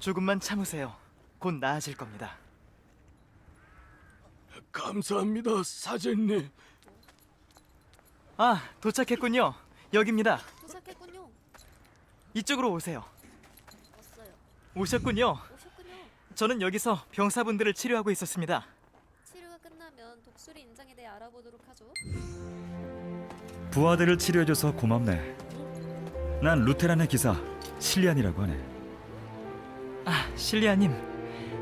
조금만 참으세요. 곧 나아질 겁니다. 감사합니다, 사제님. 아, 도착했군요. 여기입니다. 도착했군요. 이쪽으로 오세요. 왔어요. 오셨군요. 오셨군요. 저는 여기서 병사분들을 치료하고 있었습니다. 치료가 끝나면 독수리 인장에 대해 알아보도록 하죠. 부하들을 치료해줘서 고맙네. 난 루테란의 기사 실리안이라고 하네. 아, 실리아님.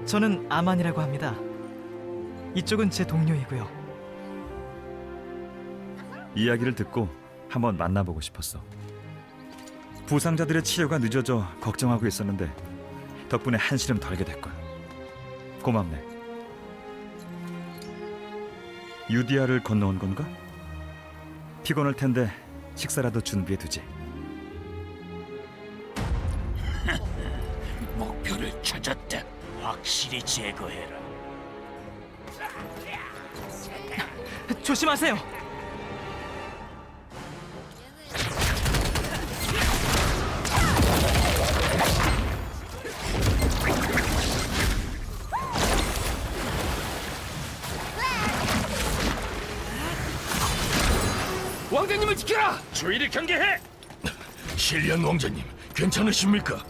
저는 아만이라고 합니다. 이쪽은 제 동료이고요. 이야기를 듣고 한번 만나보고 싶었어. 부상자들의 치료가 늦어져 걱정하고 있었는데 덕분에 한시름 덜게 됐군. 고맙네. 유디아를 건너온 건가? 피곤할 텐데 식사라도 준비해 두지. 목표를 찾았다. 확실히 제거해라. 조심하세요. 얘는 왕자님을 지켜라! 주의를 경계해! 실리안 왕자님, 괜찮으십니까?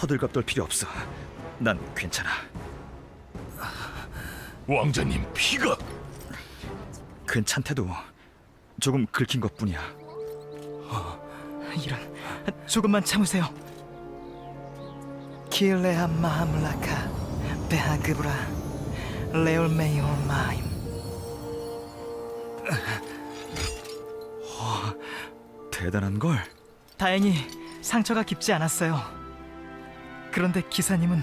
호들갑 떨 필요 없어. 난 괜찮아. 왕자님, 피가! 괜찮대도 조금 긁힌 것뿐이야. 이런, 조금만 참으세요. 킬레아 마함라카 베하그브라 레올메이올 마임. 대단한 걸. 다행히 상처가 깊지 않았어요. 그런데 기사님은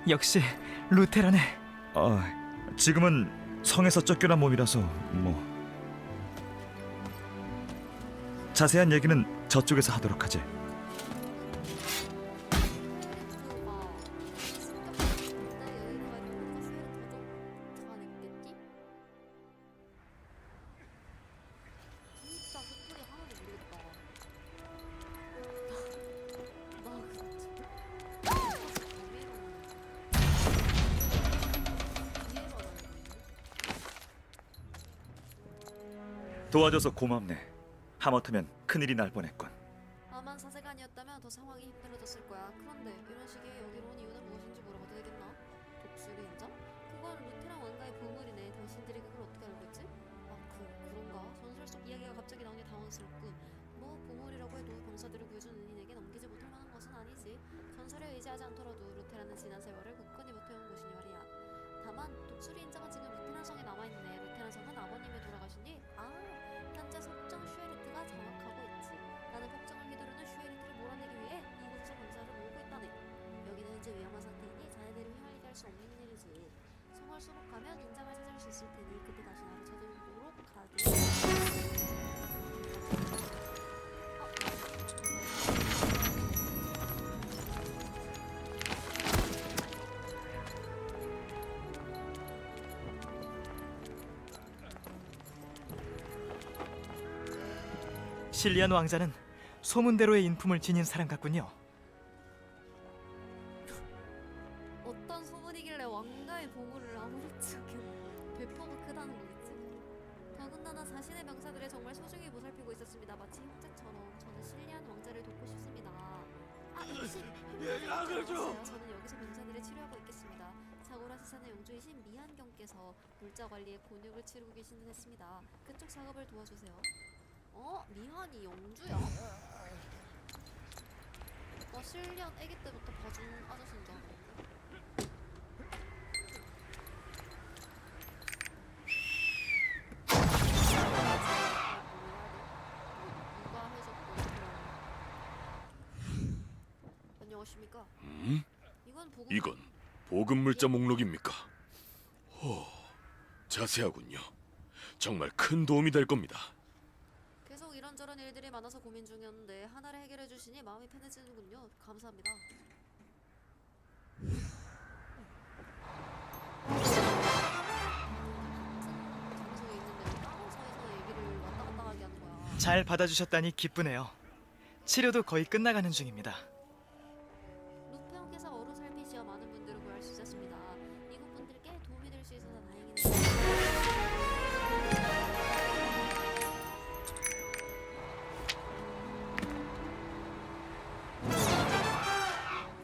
역시 루테란의 지금은 성에서 쫓겨난 몸이라서 뭐. 자세한 얘기는 저쪽에서 하도록 하지. 진짜 스토리 하나도 모르겠다. 도와줘서 고맙네. 하마터면 큰일이 날 뻔했군. 아만 사세가 아니었다면 더 상황이 힘들어졌을 거야. 그런데 이런 식의 여기로 온 이유는 무엇인지 물어봐도 되겠나? 독수리 인장? 그건 루테란 왕가의 보물이네. 당신들이 그걸 어떻게 알고 있지? 아, 그런가? 전설 속 이야기가 갑자기 나오니 당황스럽군. 뭐 보물이라고 해도 병사들을 구해준 은인에게 넘기지 못할 만한 것은 아니지. 전설에 의지하지 않더라도 루테란은 지난 세월을 굳건히 버텨온 곳이니 말이야. 다만 독수리 인장은 지금 루테란 성에 남아있네. 루테란 성은 아버님이 돌아가신 뒤 현재 속정 슈에리트가 장악하고 있지. 나는 폭정을 휘두르는 슈에리트를 몰아내기 위해 이곳에서 병사를 모으고 있다네. 여기는 현재 위험한 상태이니 자네들이 휘말리게 할 수 없는 일이지. 성을 수복하면 인장을 찾을 수 있을 테니 그때 다시 나를 찾아오도록 하라고. 실리안 왕자는 소문대로의 인품을 지닌 사람 같군요. 어떤 소문이길래 왕가의 보물을 아무렇지 않게 배포가 크다는 거겠지? 더군다나 자신의 병사들을 정말 소중히 보살피고 있었습니다. 마치 형제처럼. 저는 실리안 왕자를 돕고 싶습니다. 역시 저는 여기서 병사들을 치료하고 있겠습니다. 자고라 세산의 영주이신 미한경께서 물자 관리에 곤욕을 치르고 계시는 했습니다. 그쪽 작업을 도와주세요. 미한이 영주야? 나 실리안 아기 때부터 봐준 아저씨인 줄 알았는데. 누가 해줬던 안녕하십니까? 이건 보급 물자 목록입니까? 자세하군요. 정말 큰 도움이 될 겁니다. 계속 이런저런 일들이 많아서 고민 중이었는데 하나를 해결해 주시니 마음이 편해지는군요. 감사합니다. 장소에 있는데 다른 사이에서 얘기를 왔다 갔다 하게 하는 거야. 잘 받아주셨다니 기쁘네요. 치료도 거의 끝나가는 중입니다.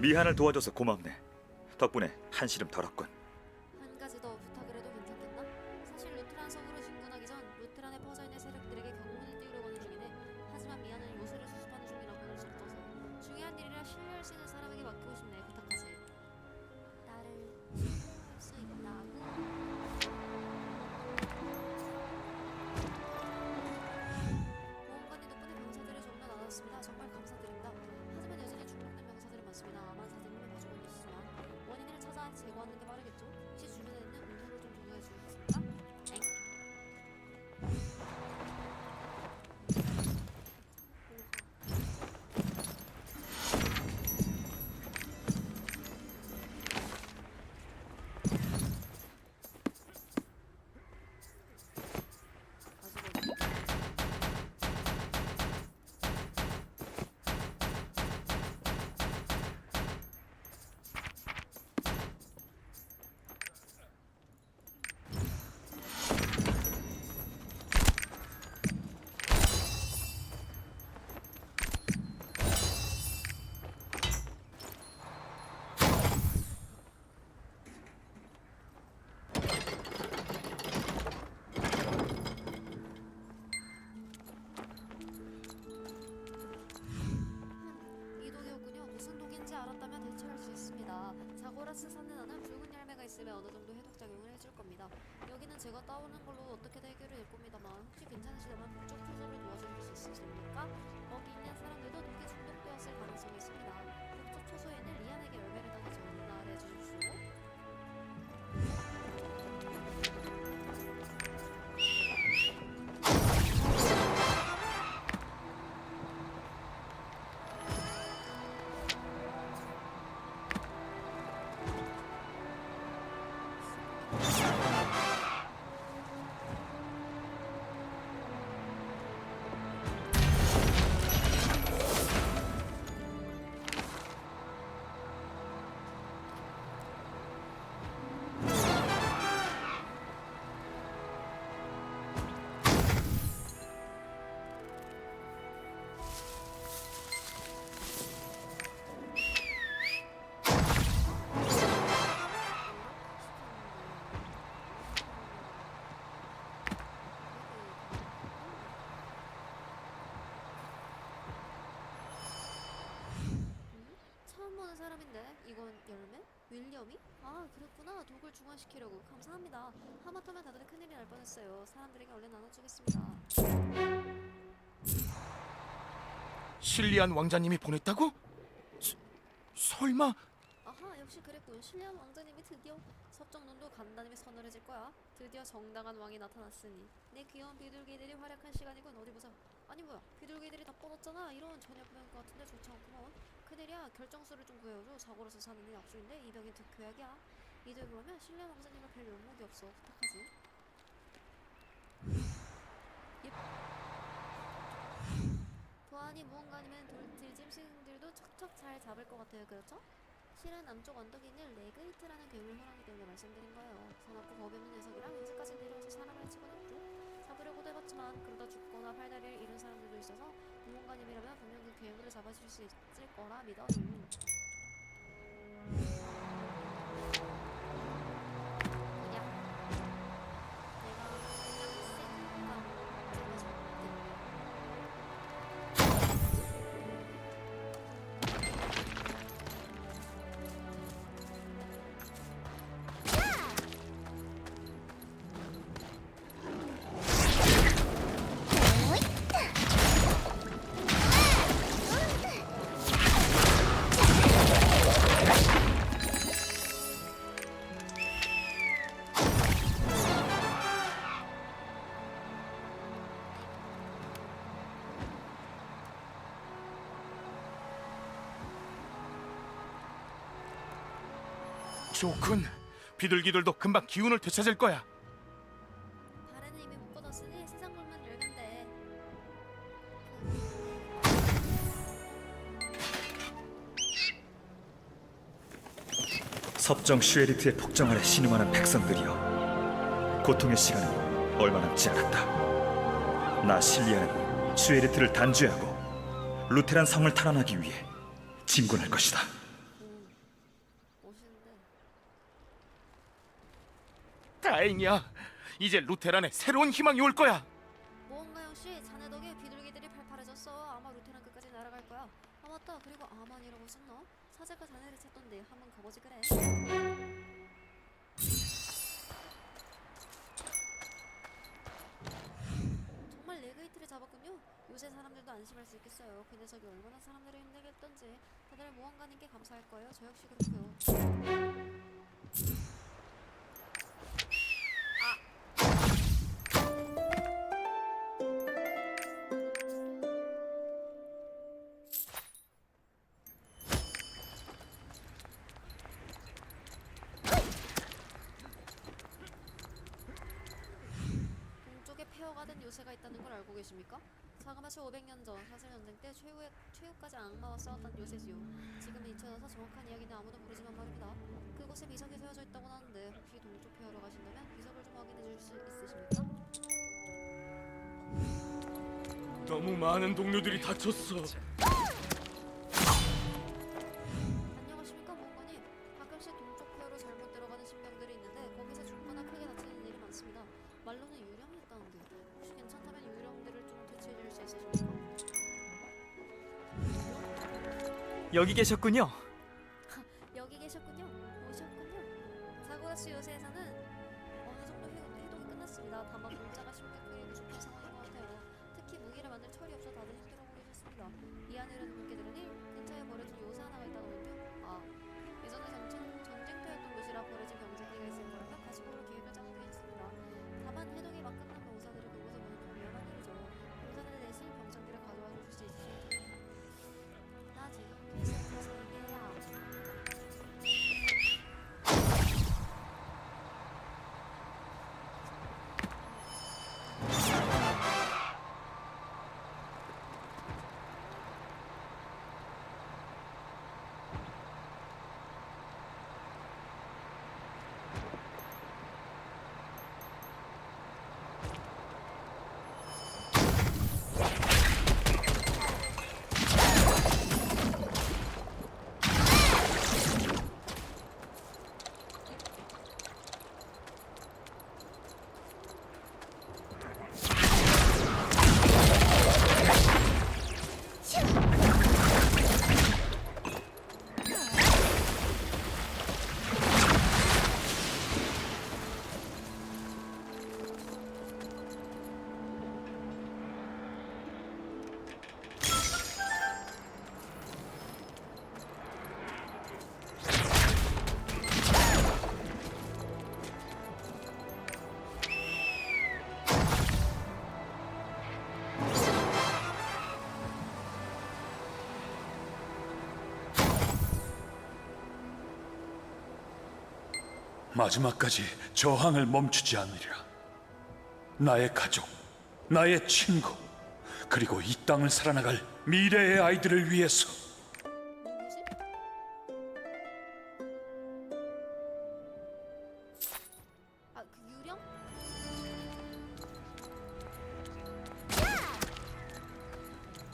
리한을 도와줘서 고맙네. 덕분에 한시름 덜었군. 한 가지 더 부탁을 해도 괜찮겠나? 사실 루테란 성으로 진군하기 전 루테란에 퍼져있는 세력들에게 경고를 띄우려고 하는 중이네. 하지만 미아는 요새를 수습하는 중이라 보낼 수 없어서 중요한 일이라 신뢰할 수 있는 사람에게 맡기고 싶네. 부탁하지. 나를 신뢰할 수 있다고? 모험관님 덕분에 병사들을 조금 더 나눴습니다. 정말 감사드립니다. 하지만 여전히 중독된 병사들이 많습니다. 아만 사진님을 봐주고 계시지만 원인을 찾아 제거하는 게 빠르겠죠? 혹시 주변에 있는 운동을 좀 조사해 주시겠습니까? 엥? 이 독이었군요. 무슨 독인지 알았다면 대처할 수 있습니다. 자고라스 산에 나는 붉은 열매가 있으면 어느 정도 해독작용을 해줄 겁니다. 여기는 제가 따오는 걸로 어떻게든 해결을 낼 겁니다만 혹시 괜찮으시다면 북쪽 초소를 도와줄 수 있으십니까? 거기 있는 사람들도 독에 중독되었을 가능성이 있습니다. 북쪽 초소에 있는 리안에게 열매를 따서 전달해 주십시오. 처음 보는 사람인데 이건 열매? 윌리엄이? 아 그랬구나. 독을 중화시키려고. 감사합니다. 하마터면 다들 큰일이 날 뻔했어요. 사람들에게 얼른 나눠주겠습니다. 실리안 왕자님이 보냈다고? 설마? 아하 역시 그랬군. 신뢰한 왕자님이 드디어 섭정론도 간단히 서늘해질 거야. 드디어 정당한 왕이 나타났으니 내 귀여운 비둘기들이 활약한 시간이군. 어디 보자. 아니 뭐야 비둘기들이 다 뻗었잖아. 이런 저녁병 같은데 좋지 않구먼. 큰일이야. 결정수를 좀 구해줘. 사고로서 사는 일 약속인데 이 병이 득회약이야. 이대 그러면 신뢰한 왕자님과 별 면목이 없어. 부탁하지. 예. 보아하니 무언가님은 들짐승들도 척척 잘 잡을 것 같아요. 그렇죠? 실은 남쪽 언덕에 있는 레그이트라는 괴물 호랑이 때문에 말씀드린 거예요. 사납고 겁이 없는 녀석이라 여기까지 내려와서 사람을 치곤 했죠. 잡으려고도 해봤지만 그러다 죽거나 팔다리를 잃은 사람들도 있어서 무언가님이라면 분명 그 괴물을 잡아줄 수 있을 거라 믿어. 그냥 내가 가장 세니까 잡아줄게. 좋군. 비둘기들도 금방 기운을 되찾을 거야. 발에는 이미 묶어뒀으니 세상 물만 열면 돼. 섭정 슈에리트의 폭정 아래 신음하는 백성들이여, 고통의 시간은 얼마 남지 않았다. 나 실리아는 슈에리트를 단죄하고 루테란 성을 탈환하기 위해 진군할 것이다. 다행이야. 이제 루테란에 새로운 희망이 올 거야. 모험가 형씨, 자네 덕에 비둘기들이 팔팔해졌어. 아마 루테란 끝까지 날아갈 거야. 아 맞다, 그리고 아만이라고 있었나? 사제가 자네를 찾던데 한번 가보지 그래. 정말 레그이트를 잡았군요. 요새 사람들도 안심할 수 있겠어요. 그 녀석이 얼마나 사람들을 힘들게 했던지. 다들 모험가님께 감사할 거예요. 저 역시 그렇고요. 동쪽에 폐허가 된 요새가 있다는 걸 알고 계십니까? 자그마치 500년 전 사슬 전쟁 때 최후까지 악마와 싸웠던 요새지요. 지금은 잊혀져서 정확한 이야기는 아무도 모르지만 말입니다. 그곳에 비석이 세워져 있다고 하는데 혹시 동쪽 폐허로 가신다면 비석을 좀 확인해 주실 수 있으십니까? 너무 많은 동료들이 다쳤어. 안녕하십니까 모험가님. 가끔씩 동쪽 폐허로 잘못 들어가는 신병들이 있는데 거기서 죽거나 크게 다치는 일이 많습니다. 말로는 유령이 있다는데 혹시 괜찮다면 유령들을 좀 퇴치해 줄 수 있으십니까? 여기 계셨군요. 여기 계셨군요. 오셨군요. 자고라시 요새에서는 어느 정도 해동이 끝났습니다. 다만 물자가 심각하게 부족한 상황인 것 같아요. 특히 무기를 만들 철이 없어 다들 힘들어 보이셨습니다. 이 안에는 묻게 들으니 근처에 버려진 요새 하나가 있다더군요. 아, 예전에 전쟁터였던 곳이라 버려진 병사기가 있을 거라며 가지고로 계획을 짜고 계셨습니다. 다만 해동이 막 끝난 병사들을 그곳에 보내는 위험한 일이죠. 병사들 대신 병장들을 가져와 주실 수 있으십니까? 나 지금 퀘스트 3개야. 마지막까지 저항을 멈추지 않으리라. 나의 가족, 나의 친구, 그리고 이 땅을 살아나갈 미래의 아이들을 위해서. 누구지? 아, 그 유령?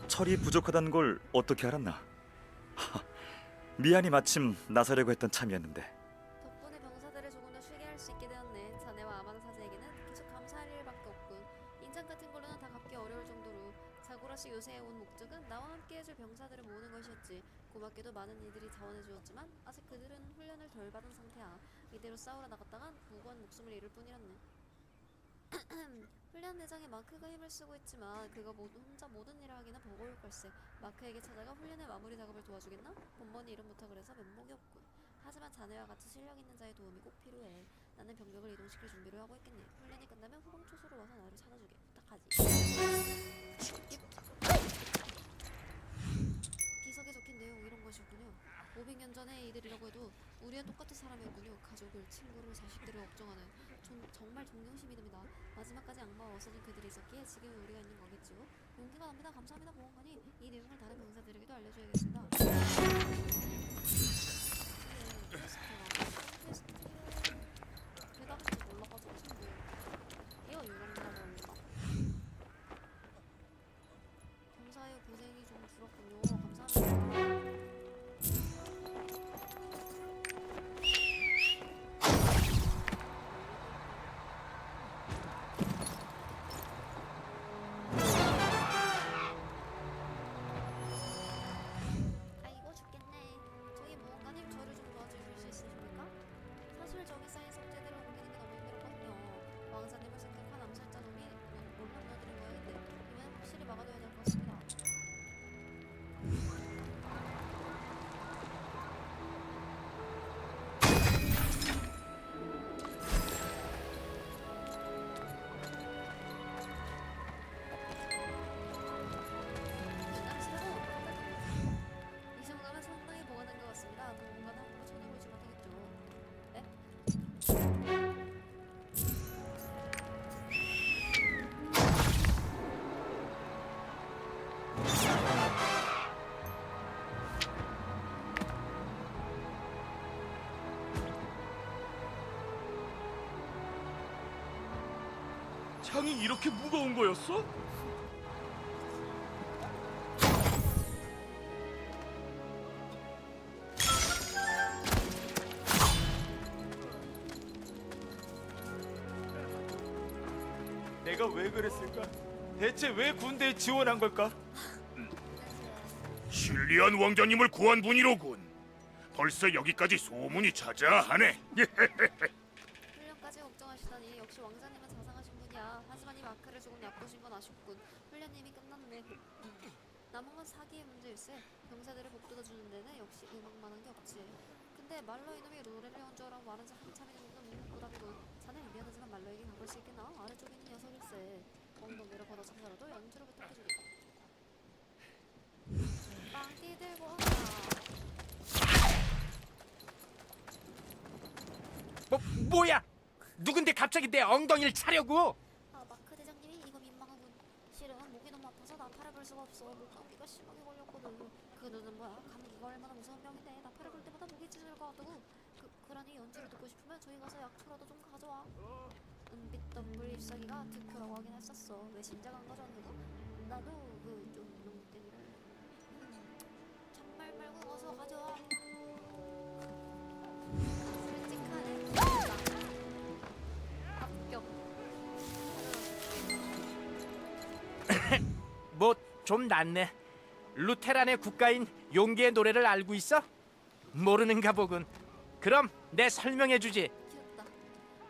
철이 부족하다는 걸 어떻게 알았나? 하, 미안이 마침 나서려고 했던 참이었는데. 덕분에 병사들을 조금 더 쉬게 할 수 있게 되었네. 자네와 아마나 사제에게는 계속 감사할 일밖에 없군. 인장 같은 걸로는 다 갚기 어려울 정도로. 자고라시 요새에 온 목적은 나와 함께 해줄 병사들을 모으는 것이었지. 고맙게도 많은 이들이 자원해 주었지만 아직 그들은 훈련을 덜 받은 상태야. 이대로 싸우러 나갔다간 무고한 목숨을 잃을 뿐이었네. 훈련 대장에 마크가 힘을 쓰고 있지만 그가 혼자 모든 일을 하기는 버거울 걸세. 마크에게 찾아가 훈련의 마무리 작업을 도와주겠나? 번번이 이름 부탁을 해서 면목이 없군. 하지만 자네와 같이 실력 있는 자의 도움이 꼭 필요해. 나는 병력을 이동시킬 준비를 하고 있겠네. 훈련이 끝나면 후방초소로 와서 나를 찾아주게. 부탁하지. 비석에 적힌 내용 이런 것이었군요. 500년 전의 이들이라고 해도 우리와 똑같은 사람이었군요. 가족을, 친구를, 자식들을 걱정하는 정말 존경심이 듭니다. 마지막까지 악마와 어서진 그들이 있었기에 지금 우리가 있는 거겠죠. 용기가 납니다. 감사합니다 보험관이. 이 내용을 다른 병사들에게도 알려줘야겠습니다. 대답을 몰라가지고 친구 이거 유령이라고 합니다. 병사의 고생이 좀 줄었군요. 감사합니다. 상이 이렇게 무거운 거였어? 내가 왜 그랬을까? 대체 왜 군대에 지원한 걸까? 신리한 왕자님을 구한 분이로군. 벌써 여기까지 소문이 자자하네. 훈련까지 걱정하시다니 역시 왕자님은 자상하신 분이야. 하지만 이 마크를 조금 얕보신 건 아쉽군. 훈련이 이미 끝났네. 남은 건 사기의 문제일세. 병사들을 복돋아주는 데는 역시 음악만한 게 없지. 근데 말로 이놈이 노래를 연주하라고 말한 지 한참이 정도는 묵묵부답이군. 자넨 미안하지만 말로에게 가볼 수 있겠나? 아래쪽에 있는 녀석일세. 엉덩이를 걷어차서라도 연주를 부탁해주겠다. 빵띠 들고 와라. 뭐야? 누군데 갑자기 내 엉덩이를 차려고? 아, 마크 대장님이 이거 민망하군. 실은 목이 너무 아파서 나팔을 불 수가 없어. 목 감기가 심하게 걸렸거든. 그 눈은 뭐야? 감기가 얼마나 무서운 병인데 나팔을 불 때마다 목이 찢어질 것 같다고. 그러니 연주를 듣고 싶으면 저기 가서 약초라도 좀 가져와. 은빛 덤불 잎사귀가 득표라고 하긴 했었어. 왜 진작 안 가져왔는가? 나도 그좀 농땡이를. 참말 말고 어서 가져와. 솔직하네. 합격. 뭐 좀 낫네. 루테란의 국가인 용기의 노래를 알고 있어? 모르는가 보군. 그럼 내 설명해주지. 귀엽다.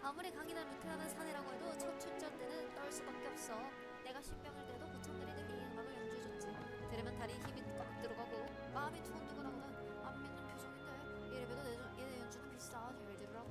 아무리 강인한 루테란은 사내라고 해도 첫 출전 때는 떨 수밖에 없어. 내가 신병일 때도 고참들이 늘 이 음악을 연주해줬지. 들으면 다리에 힘이 꽉 들어가고 마음이 두근두근하거든. 안 믿는 표정인데 이래봬도 얘네 연주는 비싸. 잘 들으라고.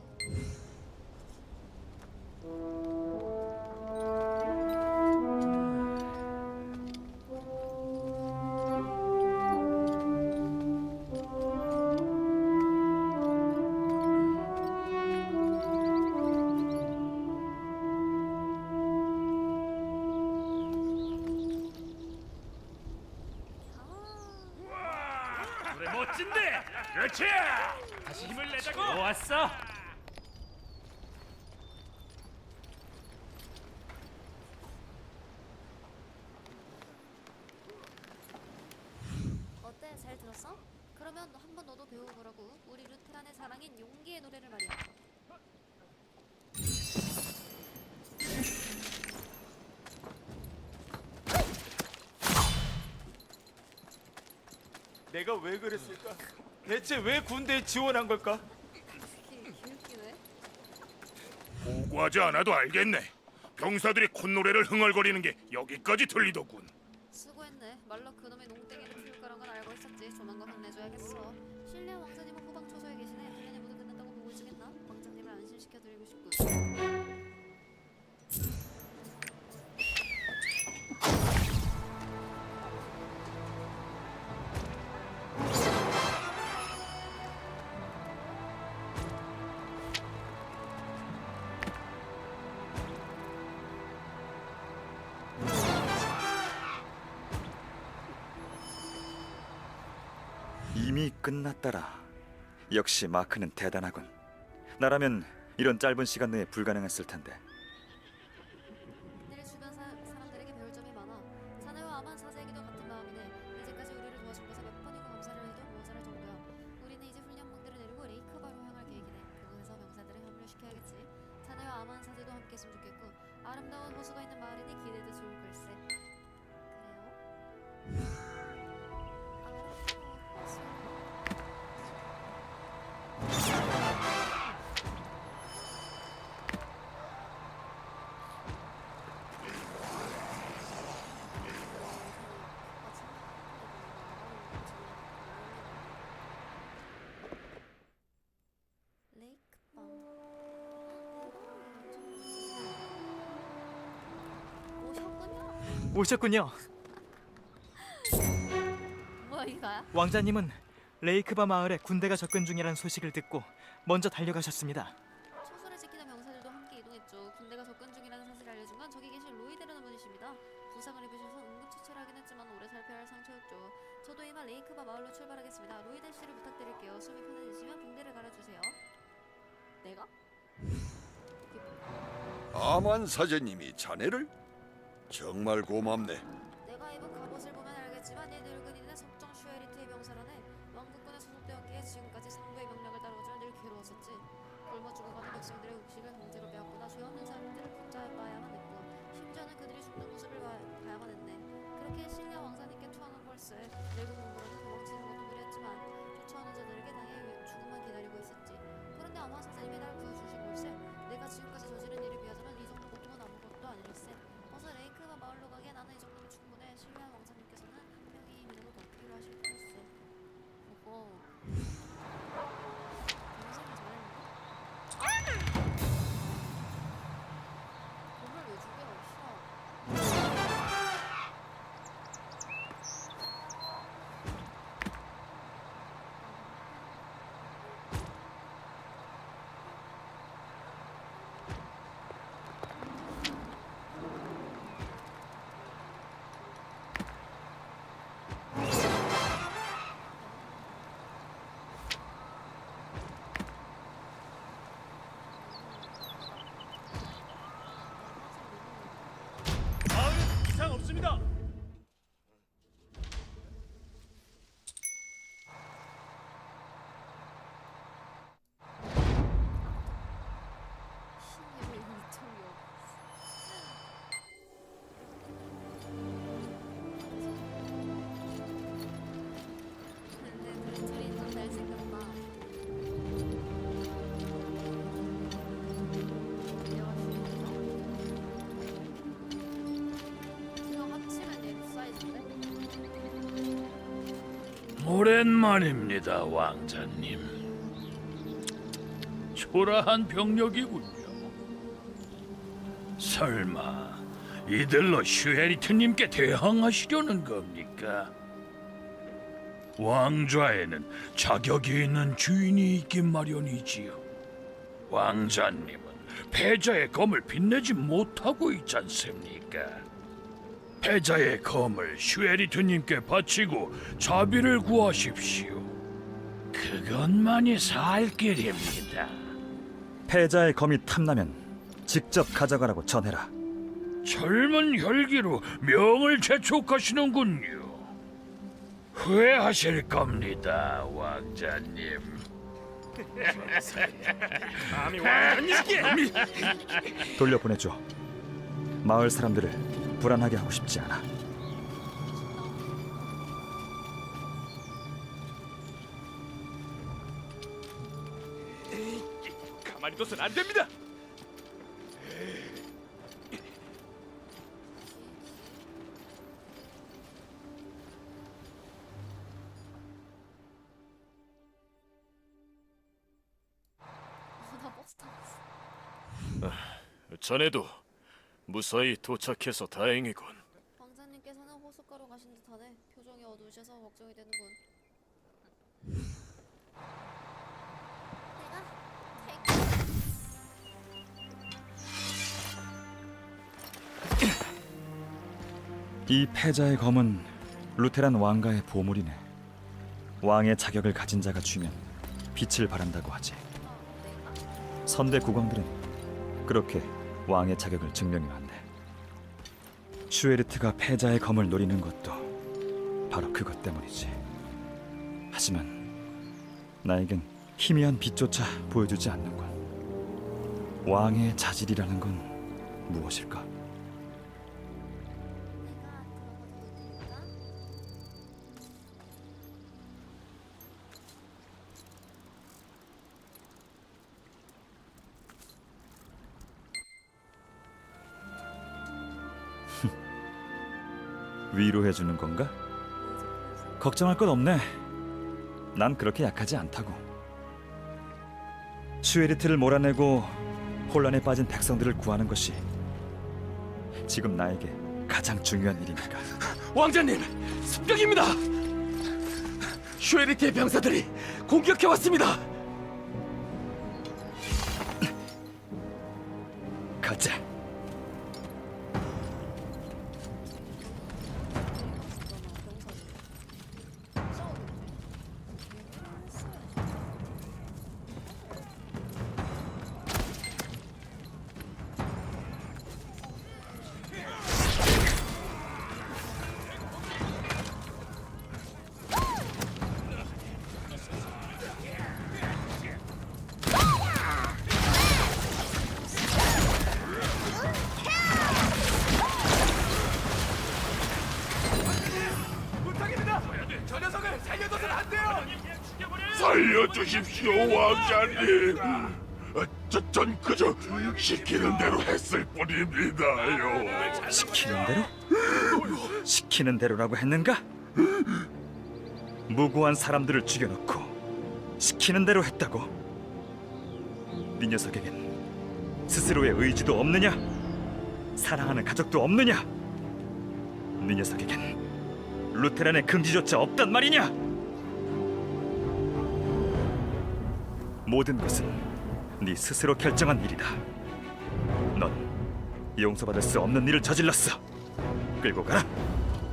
그래 멋진데. 그렇지. 다시 힘을 내자고. 좋았어. 어때? 잘 들었어? 그러면 한번 너도 배워보라고. 우리 루테란의 사랑인 용기의 노래를 말이야. 내가 왜 그랬을까? 대체 왜 군대에 지원한 걸까? 개웃기네. 보고하지 않아도 알겠네. 병사들이 콧노래를 흥얼거리는 게 여기까지 들리더군. 수고했네. 말로 그놈의 농땡이를 피울 거란 건 알고 있었지. 조만간 혼내줘야겠어. 신뢰 왕자님은 후방 초소에 계시네. 훈련이 모두 끝났다고 보고 있으겠나? 왕자님을 안심시켜드리고 싶군. 이미 끝났더라. 역시 마크는 대단하군. 나라면 이런 짧은 시간 내에 불가능했을 텐데. 내 주변 사람들에게 배울 점이 많아. 자네와 아만 사제에게도 같은 마음이네. 이제까지 우리를 도와준 것에 몇 번이고 감사를 해도 모자랄 정도야. 우리는 이제 훈련망대를 내리고 레이크바로 향할 계획이네. 그곳에서 병사들을 합류시켜야겠지. 자네와 아만 사제도 함께 했으면 좋겠고 아름다운 호수가 있는 마을이니 기대도 좋을 걸세. 그래요? 레이크바. 오셨군요. 오셨군요. 뭐야 이거야? 왕자님은 레이크바 마을에 군대가 접근 중이라는 소식을 듣고 먼저 달려가셨습니다. 초소를 지키는 병사들도 함께 이동했죠. 군대가 접근 중이라는 사실을 알려준 건 저기 계신 로이데라는 분이십니다. 부상을 입으셔서 응급처치를 하긴 했지만 오래 살펴야 할 상처였죠. 저도 이만 레이크바 마을로 출발하겠습니다. 로이데 씨를 부탁드릴게요. 숨이 편해지시면 붕대를 갈아주세요. 내가? 이게 뭐야? 아만 사제님이 자네를? 정말 고맙네. 내가 입은 갑옷을 보면 알겠지만 이 늙은이는 석정 슈에리트의 병사라네. 왕국군에 소속되었기에 지금까지 상부의 명령을 따르고자 늘 괴로웠었지. 굶어 죽어가는 백성들의 음식을 강제로 빼앗거나 죄 없는 사람들을 붙잡아야만 했고 심지어는 그들이 죽는 모습을 봐야만 했네. 그렇게 실리아 왕자님께 투항한 걸세. 늙은 몽골은 도망치는 것도 무리했지만 쫓아오는 자들에게 당해 죽음만 기다리고 있었지. 그런데 아마 사장님이 날 구해주신 걸세. 내가 지금까지 저지른 일에 비하자면 이 정도 고통은 아무것도 아니랬세. 어서 레이크바 마을로 가게. 나는 이 정도면 충분해. 실리아 왕자님께서는 분명히 이 민호가 더 필요하실 거였어. 오호. 변호사님 잘했는데? 돈을 왜 주게? 싫어. 이상 없습니다. 신입을 이통력. 근데 둘이 좀 잘생겼다. 얘가 주인이죠? 이거 합치면 얘 사이즈인데? 오랜만입니다, 왕자님. 초라한 병력이군요. 설마 이들로 슈에리트님께 대항하시려는 겁니까? 왕좌에는 자격이 있는 주인이 있긴 마련이지요. 왕자님은 패자의 검을 빛내지 못하고 있지 않습니까? 패자의 검을 슈에리트님께 바치고 자비를 구하십시오. 그것만이 살 길입니다. 패자의 검이 탐나면 직접 가져가라고 전해라. 젊은 혈기로 명을 재촉하시는군요. 후회하실 겁니다, 왕자님. 감히 왕자님께 돌려보내줘. 마을 사람들을 불안하게 하고 싶지 않아. 가만히 둬선 안 됩니다. 나 버스 타봤어. 자네도 무사히 도착해서 다행이군. 왕자님께서는 호숫가로 가신 듯하네. 표정이 어두우셔서 걱정이 되는군. 이 패자의 검은 루테란 왕가의 보물이네. 왕의 자격을 가진 자가 주면 빛을 발한다고 하지. 선대 국왕들은 그렇게 왕의 자격을 증명해야 한대. 슈에르트가 패자의 검을 노리는 것도 바로 그것 때문이지. 하지만 나에겐 희미한 빛조차 보여주지 않는군. 왕의 자질이라는 건 무엇일까? 내가 들어가도 될까? 위로해주는 건가? 걱정할 것 없네. 난 그렇게 약하지 않다고. 슈에리트를 몰아내고 혼란에 빠진 백성들을 구하는 것이 지금 나에게 가장 중요한 일이니까. 왕자님, 습격입니다. 슈에리트의 병사들이 공격해 왔습니다. 가자. 주십시오, 왕자님. 전 그저 시키는 대로 했을 뿐입니다요. 시키는 대로? 시키는 대로라고 했는가? 무고한 사람들을 죽여놓고 시키는 대로 했다고? 네 녀석에겐 스스로의 의지도 없느냐? 사랑하는 가족도 없느냐? 네 녀석에겐 루테란의 긍지조차 없단 말이냐? 모든 것은 네 스스로 결정한 일이다. 넌 용서받을 수 없는 일을 저질렀어. 끌고 가라.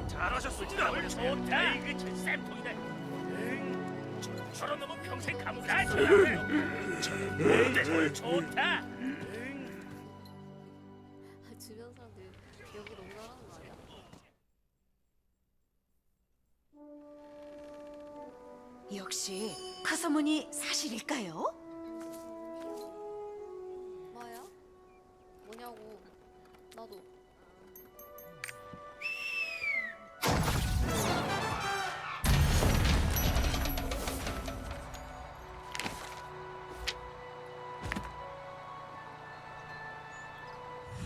잘하셨습니다. 좋다. 이게 제 쌤통이네. 저런 놈은 평생 감옥에 있어야 좋다. 아, 주변 사람들 여기 너무 잘하는 거 아니야? 역시 그 소문이 사실일까요? 뭐야? 뭐냐고. 나도.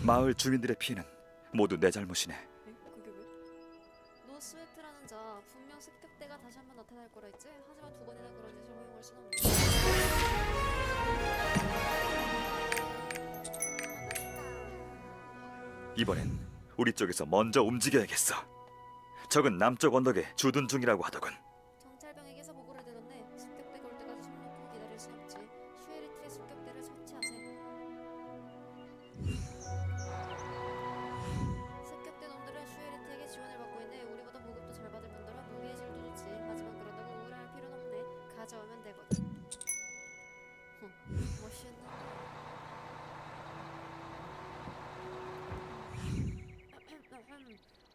마을 주민들의 피해는 모두 내 잘못이네. 그게 왜? 노스웨트라는 자 분명 습격대가 다시 한번 나타날 거라 했지? 하지만 두 번이나 그런 짓을 허용할 순 없는 이번엔 우리 쪽에서 먼저 움직여야겠어. 적은 남쪽 언덕에 주둔 중이라고 하더군. 정찰병에게서 보고를 들었네. 습격대가 올 때까지 손 놓고 기다릴 순 없지. 슈에리트의 습격대를 처치하세. 습격대 놈들은 슈에리트에게 지원을 받고 있네. 우리보다 보급도 잘 받을 뿐더러 무기의 질도 좋지. 하지만 그런다고 우울할 필요는 없네. 가져오면 되거든. 멋있는데.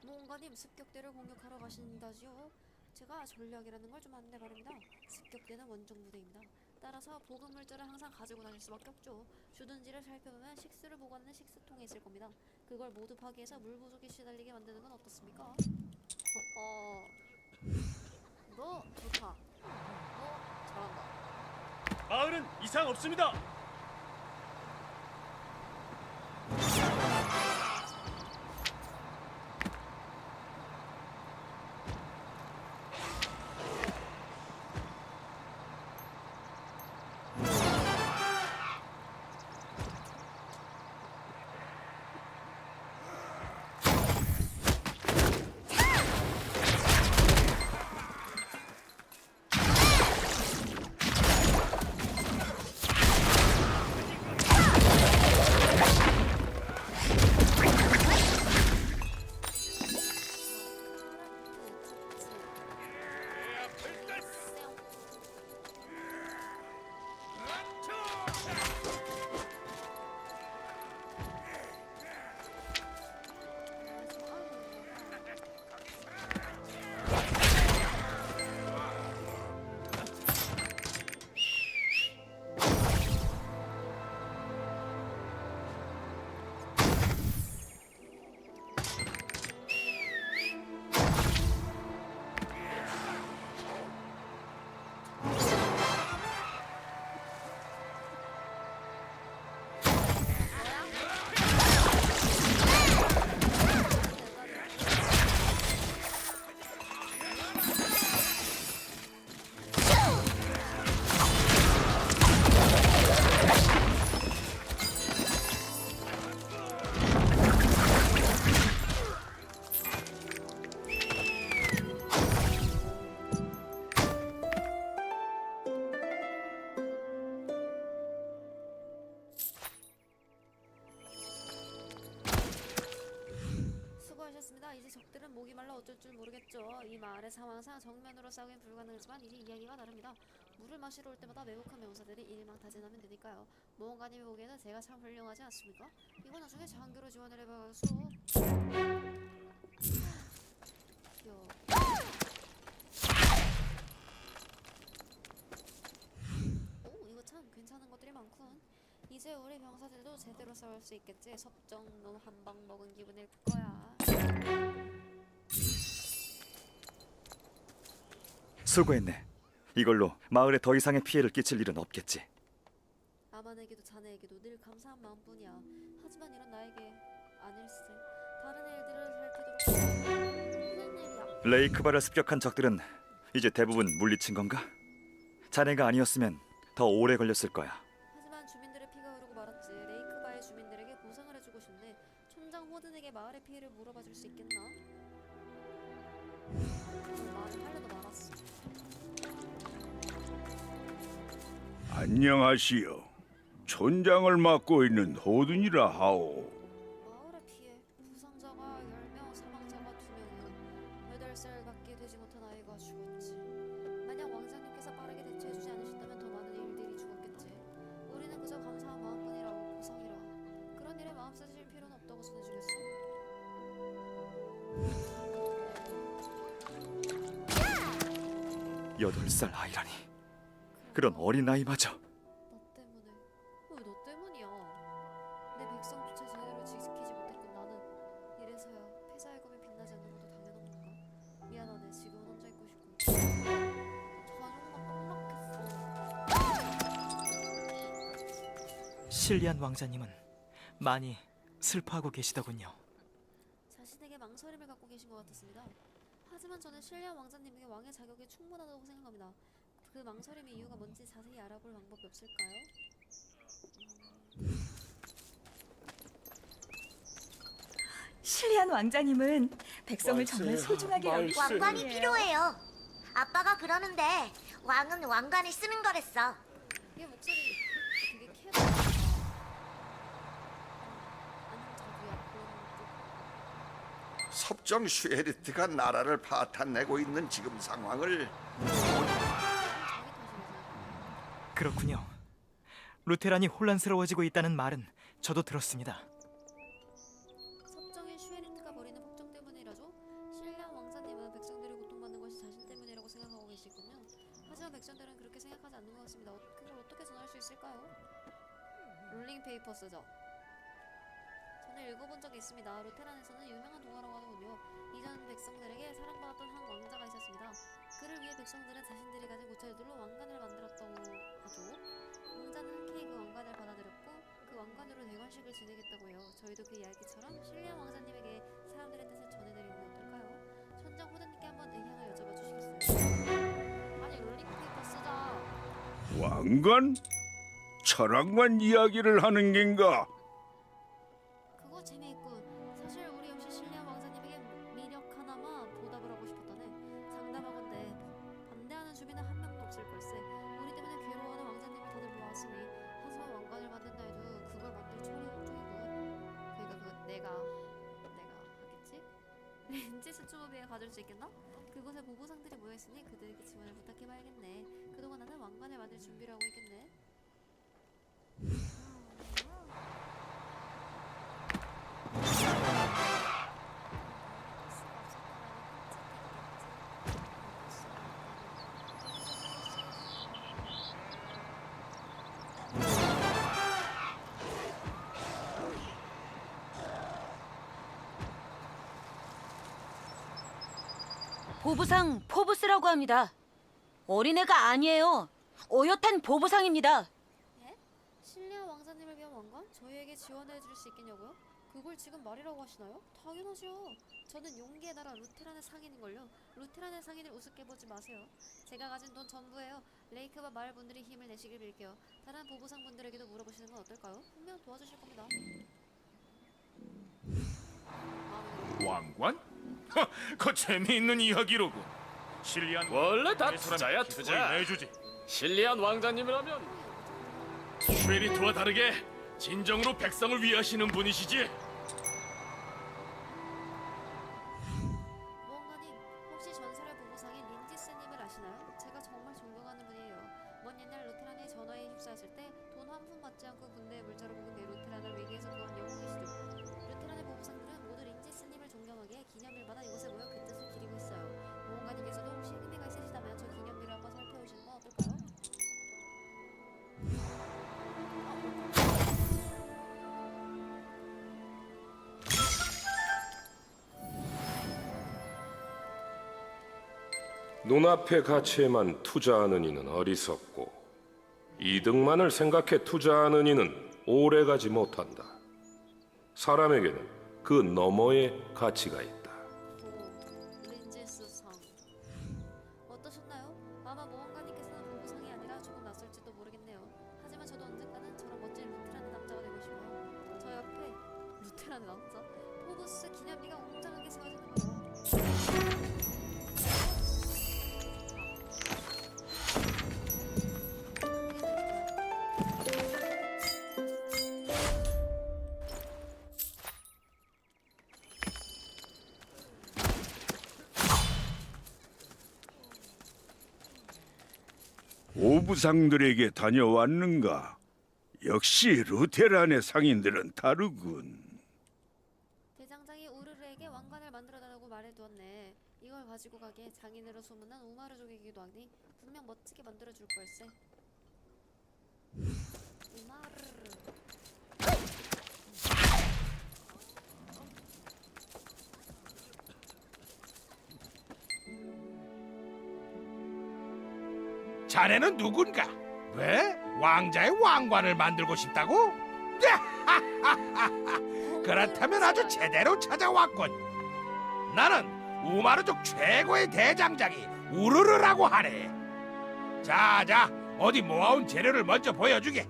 모험가님, 습격대를 공격하러 가신다지요? 제가 전략이라는 걸 좀 안내 바랍니다. 습격대는 원정 부대입니다. 따라서 보급 물자를 항상 가지고 다닐 수밖에 없죠. 주둔지를 살펴보면 식수를 보관하는 식수통이 있을 겁니다. 그걸 모두 파괴해서 물 부족에 시달리게 만드는 건 어떻습니까? 너 좋다. 너 잘한다. 마을은 이상 없습니다. 수고하셨습니다. 이제 적들은 목이 말라 어쩔 줄 모르겠죠. 이 마을의 상황상 정면으로 싸우긴 불가능하지만 이제 이야기가 다릅니다. 물을 마시러 올 때마다 매복한 명사들이 일망타진하면 되니까요. 모험가님이 보기에는 제가 참 훌륭하지 않습니까? 이거 나중에 장교로 지원을 해봐서 귀여워. 오, 이거 참 괜찮은 것들이 많군. 이제 우리 병사들도 제대로 싸울 수 있겠지. 섭정 놈 한 방 먹은 기분일 거야. 수고했네. 이걸로 마을에 더 이상의 피해를 끼칠 일은 없겠지. 아만에게도 자네에게도 늘 감사한 마음뿐이야. 하지만 이런 나에게 아닐세. 다른 일들을 살피도록 무슨 일이야? 레이크바를 습격한 적들은 이제 대부분 물리친 건가? 자네가 아니었으면 더 오래 걸렸을 거야. 하지만 주민들의 피가 흐르고 말았지. 레이크바의 주민들에게 보상을 해주고 싶네. 촌장 호든에게 마을의 피해를 물어봐줄 수 있겠나? 말을 하려다 말았어. 안녕하시오. 촌장을 맡고 있는 호든이라 하오. 마을의 피해 부상자가 10명, 사망자가 2명이야. 8살밖에 되지 못한 아이가 죽었지. 만약 왕자님께서 빠르게 대처해주지 않으셨다면 더 많은 일들이 죽었겠지. 우리는 그저 감사한 마음뿐이라고. 보상이라. 그런 일에 마음 쓰실 필요는 없다고 전해주겠어. 8살 아이라니. 그런 어린아이마저. 너 때문에. 왜 너 때문이야? 내 백성조차 제대로 지키지 못했던 나는 이래서야 패자의 검이 빛나지 않는 것도 당연한 건가? 미안하네. 지금은 혼자 있고 싶고. 자존감 떡락했어. 실리안 왕자님은 많이 슬퍼하고 계시더군요. 자신에게 망설임을 갖고 계신 것 같았습니다. 하지만 저는 실리안 왕자님에게 왕의 자격이 충분하다고 생각합니다. 그 망설임의 이유가 뭔지 자세히 알아볼 방법이 없을까요? 실리안 왕자님은 백성을 정말 소중하게 여기고 왕관이 필요해요. 아빠가 그러는데 왕은 왕관을 쓰는 거랬어. 이게 목소리 되게 캐다. 아니면 자두야 그런 섭정 슈에리트가 나라를 파탄내고 있는 지금 상황을 자기 탓이라서. 그렇군요. 루테란이 혼란스러워지고 있다는 말은 저도 들었습니다. 섭정인 슈에리트가 벌이는 폭정 때문이라죠? 실리안 왕자님은 백성들이 고통받는 것이 자신 때문이라고 생각하고 계시군요. 하지만 백성들은 그렇게 생각하지 않는 것 같습니다. 그걸 어떻게 전할 수 있을까요? 롤링 페이퍼스죠. 전에 읽어본 적이 있습니다. 루테란에서는 유명한 동화라고 하는군요. 이전 백성들에게 사랑받았던 한 왕자가 있었습니다. 그를 위해 백성들은 자신들이 가진 고철들로 왕관을 만들었다고 하죠. 왕자는 흔쾌히 그 왕관을 받아들였고 그 왕관으로 대관식을 지내겠다고 해요. 저희도 그 이야기처럼 실리안 왕자님에게 사람들의 뜻을 전해드리면 어떨까요? 천장 호든님께 한번 의향을 여쭤봐 주시겠어요? 아니 롤링 페이퍼 쓰자. 왕관? 철학관 이야기를 하는 겐가? 그거 재미있군. 사실 우리 역시 실리안 왕자님에게 미력 하나만 보답을 하고 싶었다네. 장담하건대 반대하는 주민은 한 명도 없을 걸세. 우리 때문에 괴로워하는 왕자님이 다들 모았으니. 하지만 왕관을 만든다 해도 그걸 만들 철이 걱정이군. 그러니까 그건 내가 하겠지? 렌지 수초모비에 가질 수 있겠나? 그곳에 보부상들이 모여있으니 그들에게 지원을 부탁해봐야겠네. 그동안 나는 왕관을 만들 준비를 하고 있겠네. 보부상 포브스라고 합니다. 어린애가 아니에요. 어엿한 보부상입니다. 예? 실리안 왕자님을 위한 왕관? 저희에게 지원해 줄 수 있겠냐고요? 그걸 지금 말이라고 하시나요? 당연하죠. 저는 용기의 나라 루테란의 상인인걸요. 루테란의 상인을 우습게 보지 마세요. 제가 가진 돈 전부예요. 레이크바 마을 분들이 힘을 내시길 빌게요. 다른 보부상 분들에게도 물어보시는 건 어떨까요? 분명 도와주실 겁니다. 왕관? 그 재미있는 이야기로군. 실리안 원래 다 내 사람이 투자야 기꺼이 투자. 내주지. 실리안 왕자님이라면 쉐리트와 다르게 진정으로 백성을 위하시는 분이시지. 무언가님, 혹시 전설의 보부상인 린지스님을 아시나요? 제가 정말 존경하는 분이에요. 먼 옛날 루테란이 전화에 휩싸였을 때 돈 한 푼 받지 않고 군대의 물자로 먹은 내 루테란을 위기에서 구한 영웅이시죠. 루테란의 보부상들은 모두 린지스님을 존경하기에 기념일마다 이곳에 모여 그 뜻을 기리고 있어요. 무언가님께서도 혹시 흥미가 있으시다면 저 기념일을 한번 살펴보시는 건 어떨까요? 눈앞의 가치에만 투자하는 이는 어리석고 이득만을 생각해 투자하는 이는 오래가지 못한다. 사람에게는 그 너머의 가치가 있다. 오, 린지스상. 어떠셨나요? 아마 모험가님께서는 보부상이 아니라 조금 낯설지도 모르겠네요. 하지만 저도 언젠가는 저런 멋진 루테라는 남자가 되고 싶어요. 저 옆에 루테라는 남자? 포브스 기념비가 웅장하게 세워지는 거요. 오부상들에게 다녀왔는가? 역시 루테란의 상인들은 다르군. 대장장이 우르르에게 왕관을 만들어달라고 말해두었네. 이걸 가지고 가기에 장인으로 소문난 우마르족이기도 하니 분명 멋지게 만들어줄 걸세. 우마르. 자네는 누군가? 왜? 왕자의 왕관을 만들고 싶다고? 그렇다면 아주 제대로 찾아왔군. 나는 우마르족 최고의 대장장이 우르르라고 하네. 자자, 어디 모아온 재료를 먼저 보여주게.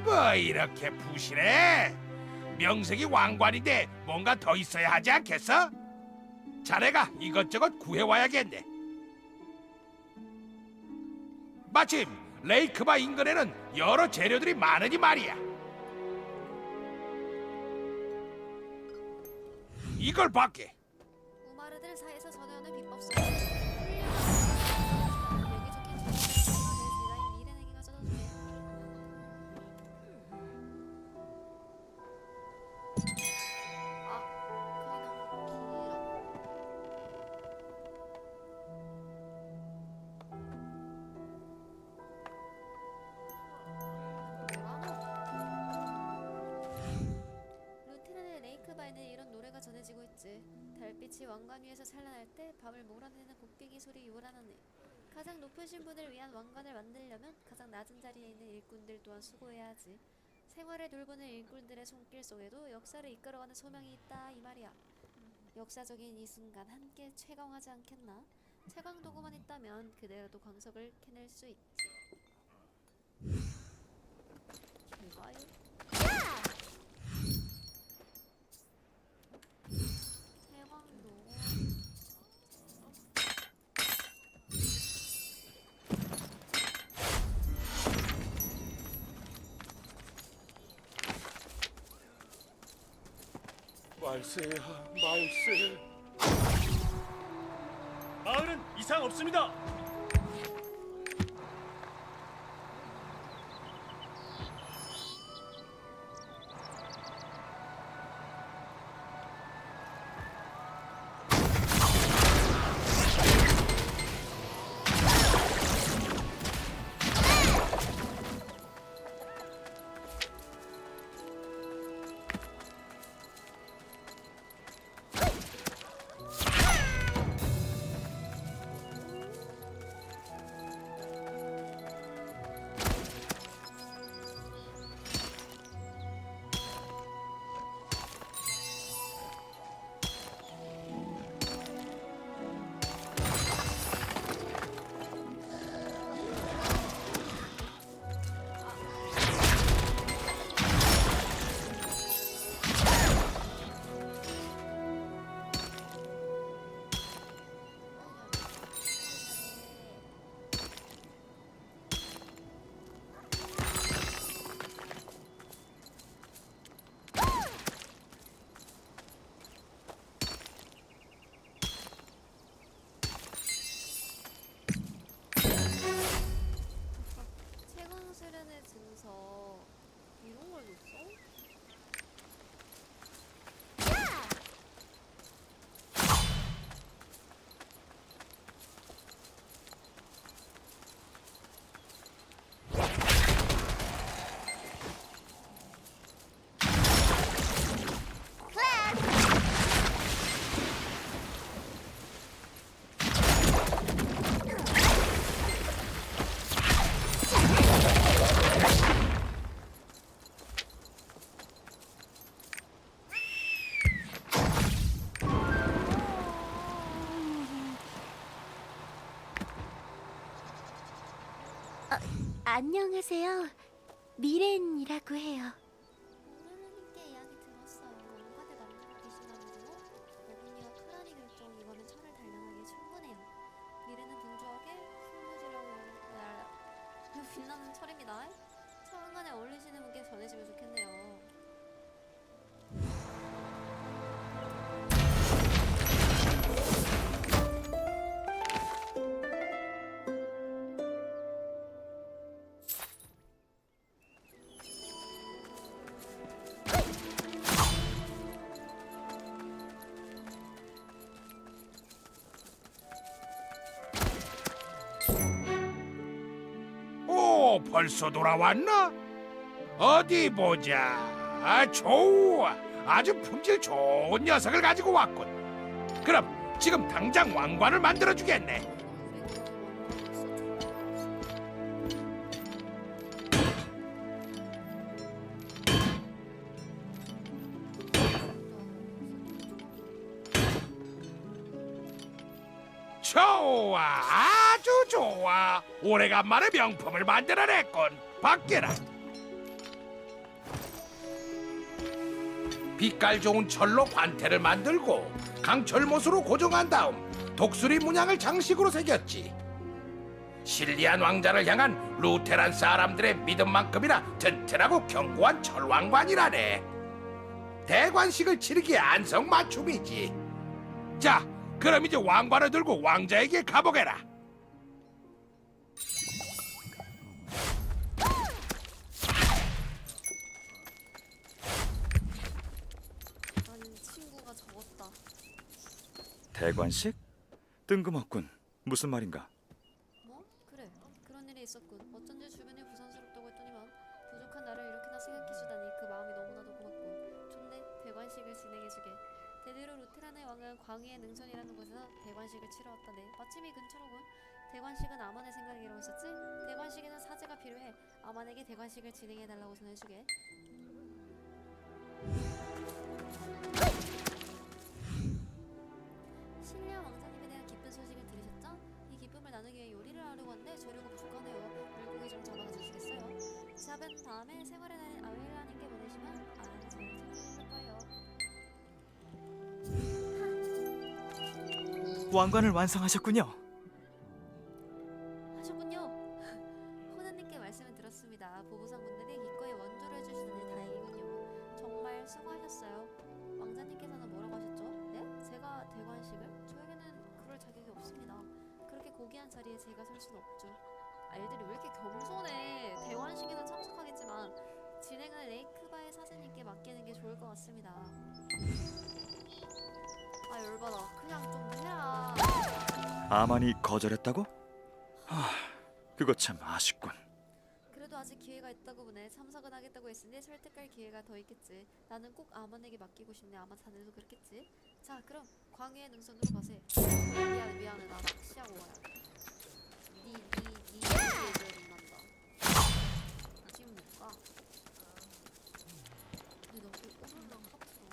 뭐 이렇게 부실해? 명색이 왕관인데 뭔가 더 있어야 하지 않겠어? 자네가 이것저것 구해와야겠네. 마침 레이크바 인근에는 여러 재료들이 많으니 말이야. 이걸 받게. 우마르들 사이에서 전해오는 비법 소리. 훌륭한 여기 적힌 정보를 디자인 미래에게 가져다 주게. 루테란의 레이크바에는 이런 노래가 전해지고 있지. 달빛이 왕관 위에서 찬란할 때 밤을 몰아내는 곡괭이 소리 요란하네. 가장 높은 신분을 위한 왕관을 만들려면 가장 낮은 자리에 있는 일꾼들 또한 수고해야 하지. 생활을 돌보는 일꾼들의 손길 속에도 역사를 이끌어가는 소명이 있다 이 말이야. 역사적인 이 순간 함께 채광하지 않겠나? 채광 도구만 있다면 그대로도 광석을 캐낼 수 있지. 개봐요. 채광도. 말세야, 말세. 마을은 이상 없습니다. 안녕하세요. 미렌이라고 해요. 룰루님께 이야기 들었어요. 왕가대 남자로 계신다면서요? 어머니가 크라니 결정 이번엔 철을 단련하기 충분해요. 미래는 분주하게 숨겨지려고 이거 빛나는 철입니다. 철강간에 어울리시는 분께 전해지면 좋겠네요. 오, 벌써 돌아왔나? 어디 보자. 좋아. 아주 품질 좋은 녀석을 가지고 왔군. 그럼 지금 당장 왕관을 만들어 주겠네. 좋아, 아주 좋아. 오래간만에 명품을 만들어냈군. 밖에라. 빛깔 좋은 철로 관태를 만들고 강철못으로 고정한 다음 독수리 문양을 장식으로 새겼지. 신리한 왕자를 향한 루테란 사람들의 믿음만큼이나 튼튼하고 견고한 철왕관이라네. 대관식을 치르기에 안성맞춤이지. 자, 그럼 이제 왕관을 들고 왕자에게 가보게라. 아니 친구가 적었다. 대관식? 뜬금없군. 무슨 말인가? 뭐? 그래. 그런 일이 있었군. 어쩐지 주변이 부산스럽다고 했더니만 부족한 나를 이렇게나 생각해주다니 그 마음이 너무나도 고맙고 좋네. 대관식을 진행해주게. 대대로 루테란의 왕은 광희의 능선이라는 곳에서 대관식을 치러왔다네. 마침 이 근처로군. 대관식은 아만의 생각이라고 했었지? 대관식에는 사제가 필요해. 아만에게 대관식을 진행해달라고 전해주게. 신리아 왕자님에 대한 기쁜 소식을 들으셨죠? 이 기쁨을 나누기 위해 요리를 하려고 하는데 재료가 부족하네요. 물고기 좀 잡아가 주시겠어요? 잡은 다음에 생활의 날인 아웰라님께 보내시면 잘 챙겨주실 거예요. 왕관을 완성하셨군요. 하셨군요. 호나님께 말씀을 들었습니다. 보부상분들이 기꺼이 원조를 해주시다니 다행이군요. 정말 수고하셨어요. 왕자님께서는 뭐라고 하셨죠? 네? 제가 대관식을? 저에게는 그럴 자격이 없습니다. 그렇게 고귀한 자리에 제가 설 수는 없죠. 애들이 왜 이렇게 겸손해. 대관식에는 참석하겠지만 진행을 레이크바의 사제님께 맡기는 게 좋을 것 같습니다. 아 열받아. 그냥 좀 해라. 아만이 거절했다고? 그거 참 아쉽군. 그래도 아직 기회가 있다고 보네. 참석은 하겠다고 했으니 설득할 기회가 더 있겠지. 나는 꼭 아만에게 맡기고 싶네. 아마 자네도 그렇겠지. 자 그럼 광희의 능선으로 가세. 미안해 나 낚시하고 와야 돼. 니 얘기를 만난다. 지금 못 가. 근데 너무 오늘랑 카트라고.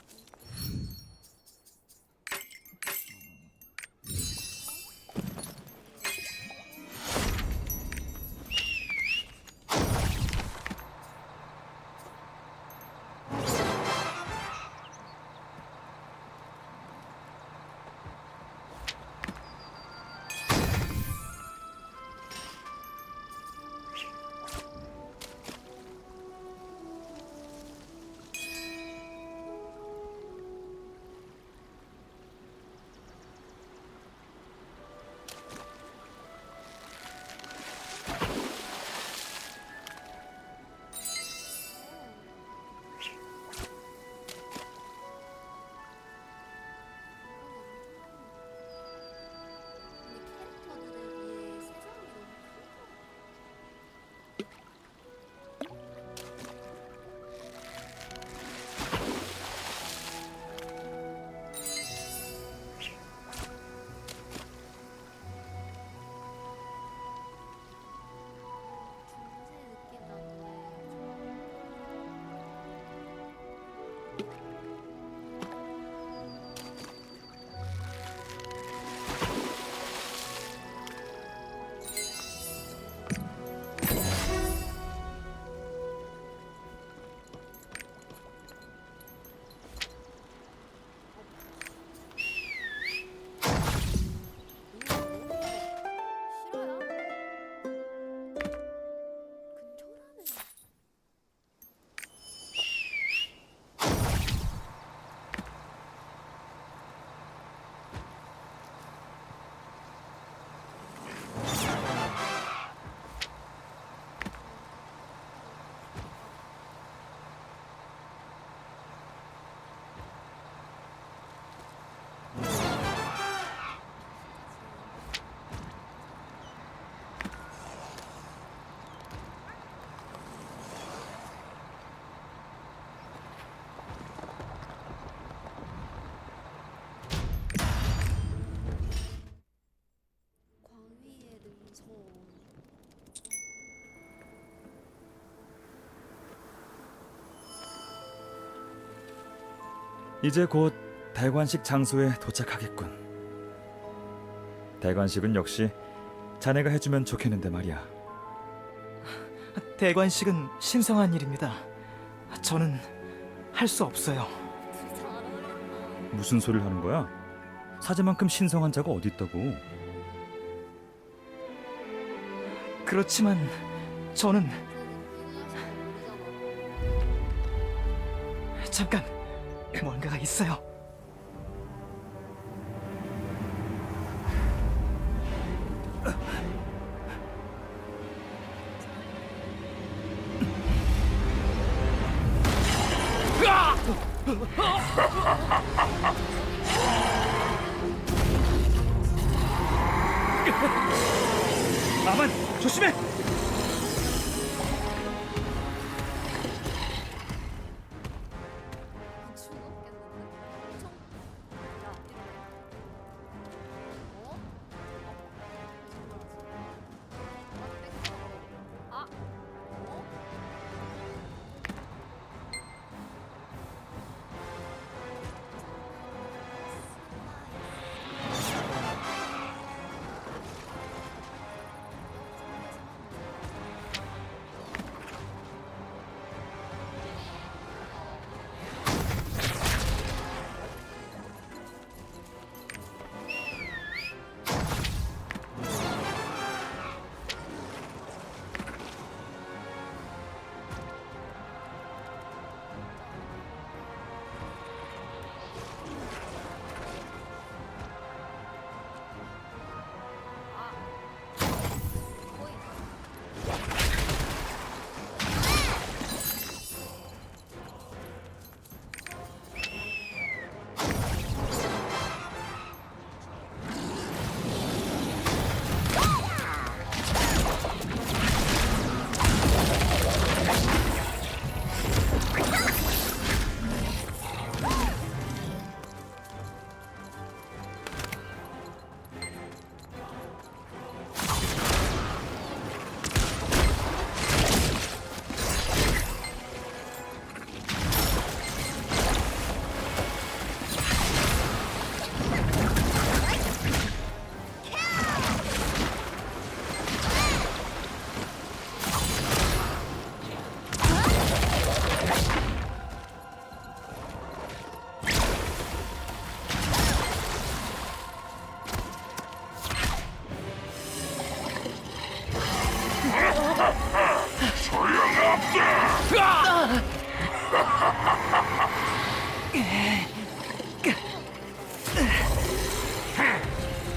이제 곧 대관식 장소에 도착하겠군. 대관식은 역시 자네가 해주면 좋겠는데 말이야. 대관식은 신성한 일입니다. 저는 할 수 없어요. 둘이 잘 어울린다. 무슨 소리를 하는 거야? 사제만큼 신성한 자가 어디 있다고? 그렇지만 저는 잠깐 뭔가가 있어요. 아만 조심해!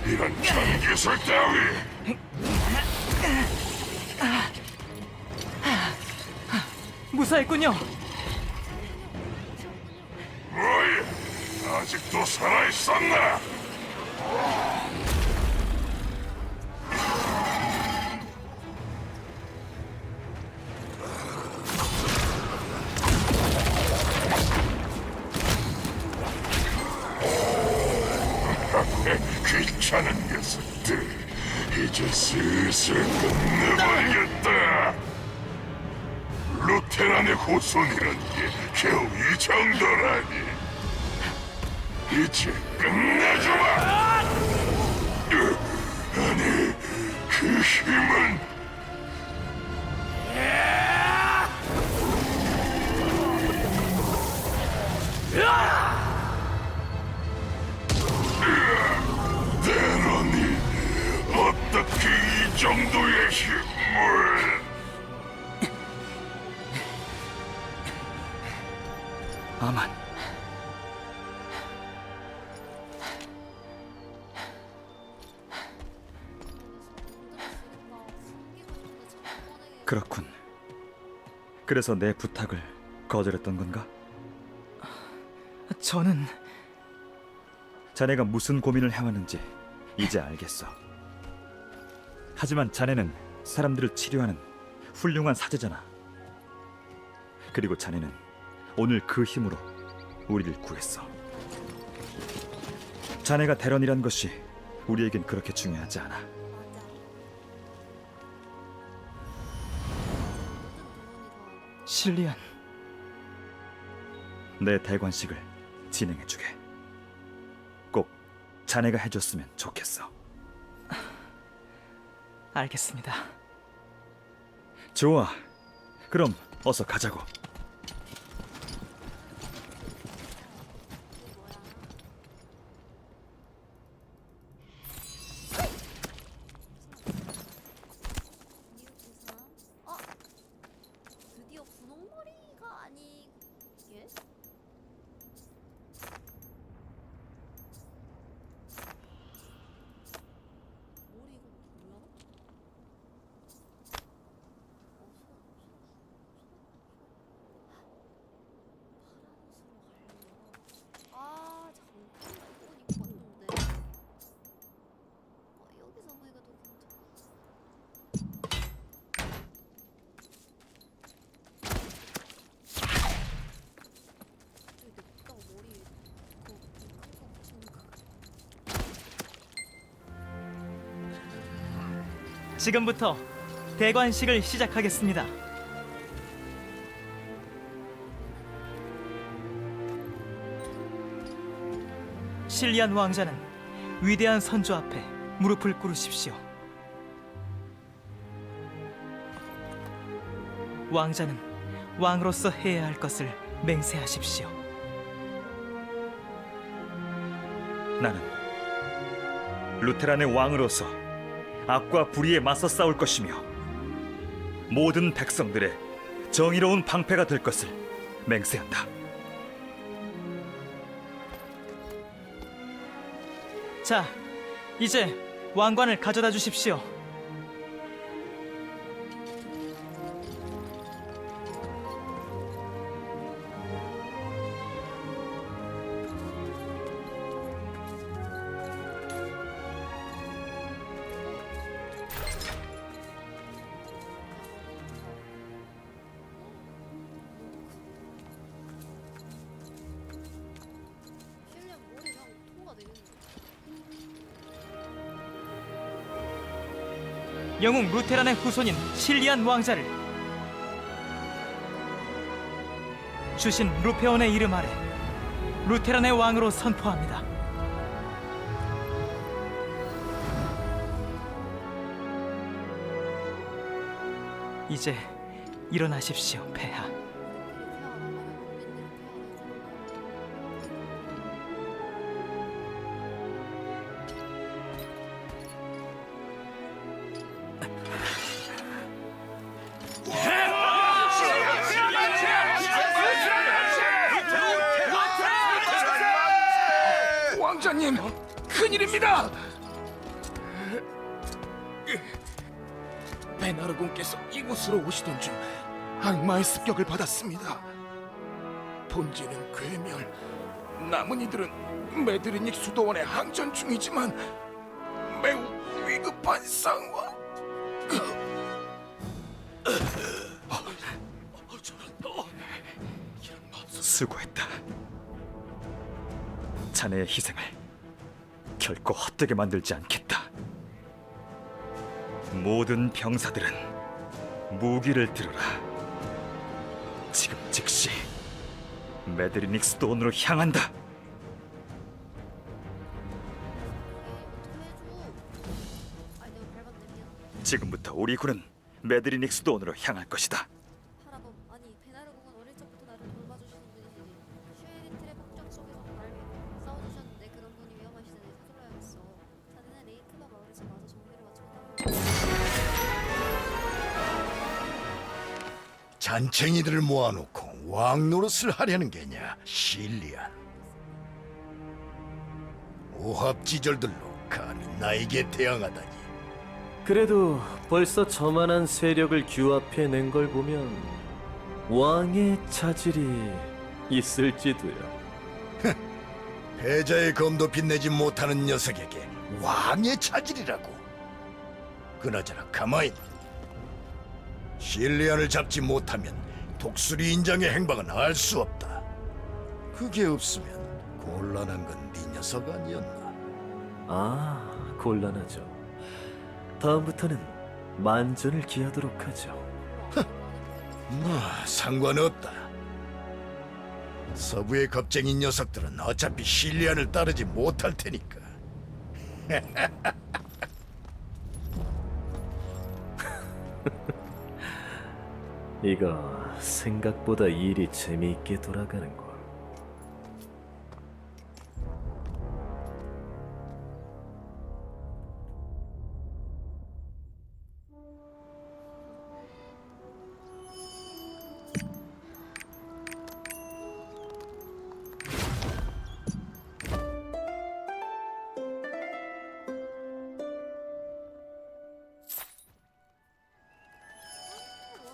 이런 전기술 따위. 무사했군요. 뭐야? 아직도 살아 있었나? 귀찮은 녀석들, 이제 슬슬 끝내버리겠다. 루테란의 후손이란 게 겨우 이 정도라니. 이제 끝내주마. 아니, 그 힘은 대런이 어떻게 이 정도의 힘을? 아만, 그렇군. 그래서 내 부탁을 거절했던 건가? 저는 자네가 무슨 고민을 해왔는지 이제 알겠어. 하지만 자네는 사람들을 치료하는 훌륭한 사제잖아. 그리고 자네는 오늘 그 힘으로 우리를 구했어. 자네가 대런이란 것이 우리에겐 그렇게 중요하지 않아. 실리안, 내 대관식을 진행해주게. 꼭 자네가 해줬으면 좋겠어. 알겠습니다. 좋아. 그럼 어서 가자고. 드디어 분홍머리가 아니게? 머리 이거 뭐야? 아 잠깐만 이건 입고 왔는데 여기서 보니까 또 괜찮아. 냅다가 머리 그거 큰거 붙이는 거. 지금부터 대관식을 시작하겠습니다. 실리안 왕자는 위대한 선조 앞에 무릎을 꿇으십시오. 왕자는 왕으로서 해야 할 것을 맹세하십시오. 나는 루테란의 왕으로서 악과 불의에 맞서 싸울 것이며 모든 백성들의 정의로운 방패가 될 것을 맹세한다. 자, 이제 왕관을 가져다 주십시오. 실력 머리 그냥 통과 되겠네. 영웅 루테란의 후손인 실리안 왕자를 주신 루페온의 이름 아래 루테란의 왕으로 선포합니다. 이제 일어나십시오, 폐하. 왕자님, 큰일입니다. 베나르군께서 이곳으로 오시던 중 악마의 습격을 받았습니다. 본질은 괴멸, 남은 이들은 메드리닉 수도원에 항전 중이지만 매우 위급한 상황. 수고했다. 자네의 희생을 결코 헛되게 만들지 않겠다. 모든 병사들은 무기를 들어라. 지금 즉시 메드리닉 수도원으로 향한다. 지금부터 우리 군은 메드리닉 수도원으로 향할 것이다. 파라범, 아니 베나르국은 어릴 적부터 나를 돌봐주시는 분이시니 슈에리틀의 폭격 속에서 나를 믿고 싸워주셨는데 그런 분이 위험하시다니 서둘러야겠어. 자네는 레이크바 마을에서 마저 정리를 마쳤다. 잔챙이들을 모아놓고 왕 노릇을 하려는 게냐, 실리안. 오합지졸들로 감히 나에게 대항하다니. 그래도 벌써 저만한 세력을 규합해낸 걸 보면 왕의 차질이 있을지도요. 패자의 검도 빛내지 못하는 녀석에게 왕의 차질이라고. 그나저나 가만히 실리안을 잡지 못하면 독수리 인장의 행방은 알 수 없다. 그게 없으면 곤란한 건 네 녀석 아니었나? 아, 곤란하죠. 다음부터는 만전을 기하도록 하죠. 뭐 상관없다. 서부의 겁쟁이 녀석들은 어차피 실리안을 따르지 못할 테니까. 이거 생각보다 일이 재미있게 돌아가는 걸.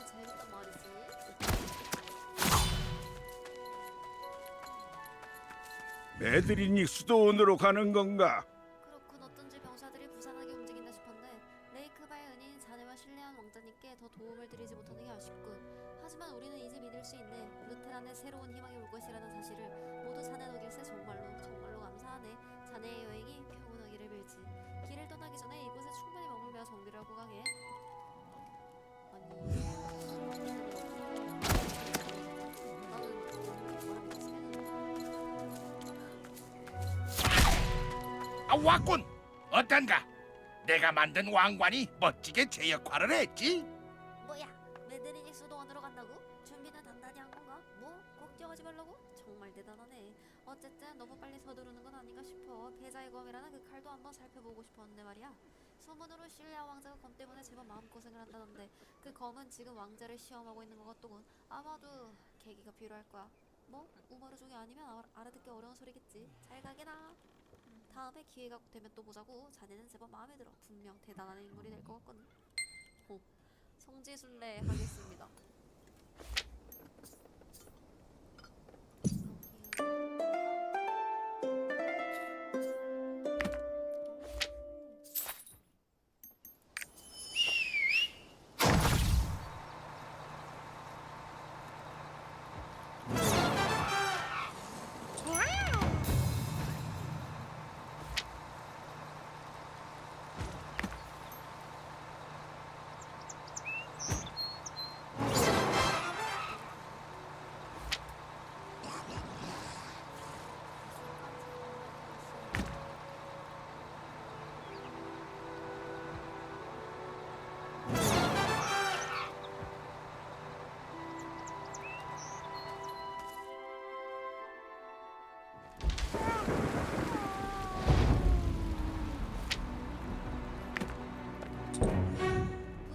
재밌단 말이지. 메드린이 수도원으로 가는 건가? 그렇군. 어쩐지 병사들이 부산하게 움직인다 싶었는데 레이크바의 은인 자네와 신뢰한 왕자님께 더 도움을 드리지 못하는 게 아쉽군. 하지만 우리는 이제 믿을 수 있네. 루테란의 새로운 희망이 올 것이라는 사실을 모두 자네 덕일세. 정말로 감사하네. 자네의 여행이 평온하기를 빌지. 길을 떠나기 전에 이곳에 충분히 머물며 정비를 하고 가게. 아, 왔군. 어떤가? 내가 만든 왕관이 멋지게 제 역할을 했지. 뭐야? 메드린이 수도원으로 간다고? 준비는 단단히 한 건가? 뭐? 걱정하지 말라고? 정말 대단하네. 어쨌든 너무 빨리 서두르는 건 아닌가 싶어. 패자의 검이라는 그 칼도 한번 살펴보고 싶었는데 말이야. 소문으로 실리아 왕자가 검 때문에 제법 마음고생을 한다던데 그 검은 지금 왕자를 시험하고 있는 것 같더군. 아마도 계기가 필요할 거야. 뭐? 우마르 종이 아니면 알아듣기 어려운 소리겠지. 잘 가게나. 다음에 기회가 되면 또 보자고. 자네는 제법 마음에 들어. 분명 대단한 인물이 될 것 같거든. 성지순례 하겠습니다.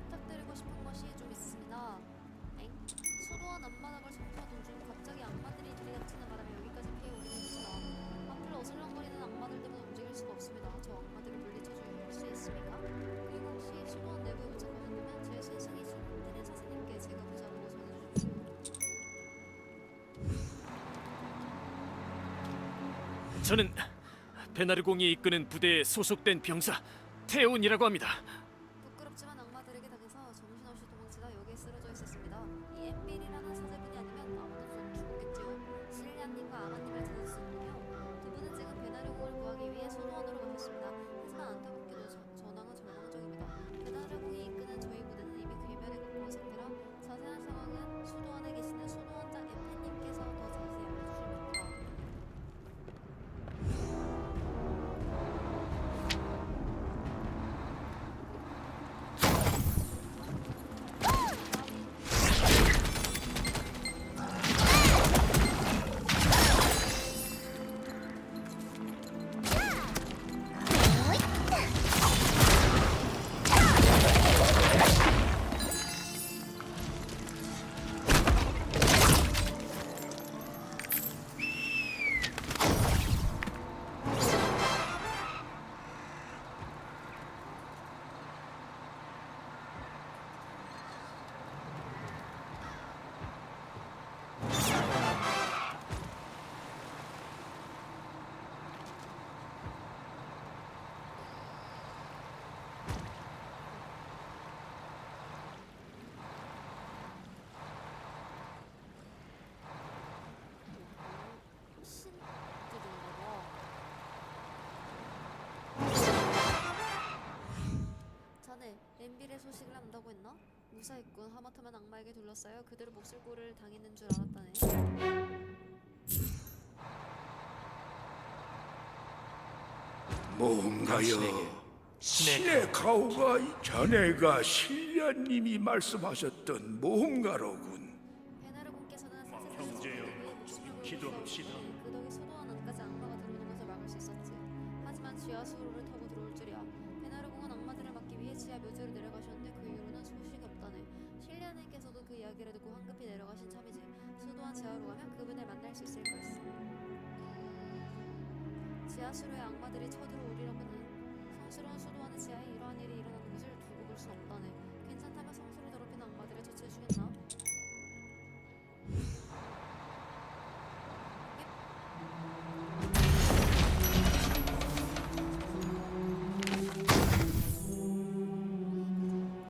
부탁드리고 싶은 것이 좀 있습니다. 엥? 수도원 앞마당을 청소하던 중 갑자기 악마들이 들이닥치는 바람에 여기까지 피해오게 됩니다. 앞을 어슬렁거리는 악마들 때문에 움직일 수가 없습니다. 저 악마들을 물리쳐줄 수 있습니까? 그리고 혹시 수도원 내부에 문제가 생기면 제 스승이신 테네 사사님께 제가 부자라고 전해주십시오. 저는 베나르공이 이끄는 부대에 소속된 병사 태온이라고 합니다. 부끄럽지만 악마들에게 당해서 정신없이 도망치다 여기에 쓰러져 있었습니다. 이 엠빌이라는 사제분이 아니면 아무도 죽었겠지요. 실리안님과 아가님을 찾았었군요. 두 분은 지금 베나르공을 구하기 위해 소도원으로 가셨습니다. 하지만 안타깝게도 전황은 절망적입니다. 베나르공이 이끄는 저희 부대는 이미 궤면에 가까운 상태라 자세한 상황은 수도원에 계시는 수도원장 에페님께서 더 자세히 알려주실 겁니다. 자네, 엠빌의 소식을 안다고 했나? 무사했군. 하마터면 악마에게 둘러싸여 그대로 몫을 꼴을 당했는 줄 알았다네. 뭔가요? 신의 가오가 자네가 신령님이 말씀하셨던 뭔가로군. 베나르군께서는 형제여, 기도합시다. 그 덕에 소도한 안까지 악마가 들어오는 것을 막을 수 있었지. 하지만 지하수로를 타고 들어올 줄이야. 베나르궁은 악마들을 막기 위해 지하 묘지로 내려가셨는데 그 이후로는 소식이 없다네. 신령님께서도 그 이야기를 듣고 황급히 내려가신 참이지. 소도한 지하로 가면 그분을 만날 수 있을 거였어. 지하수로에 악마들이 쳐들어오리라고는 성스러운 소도하는 지하에 이러한 일이 일어나는 것을 두고 볼 순 없다네.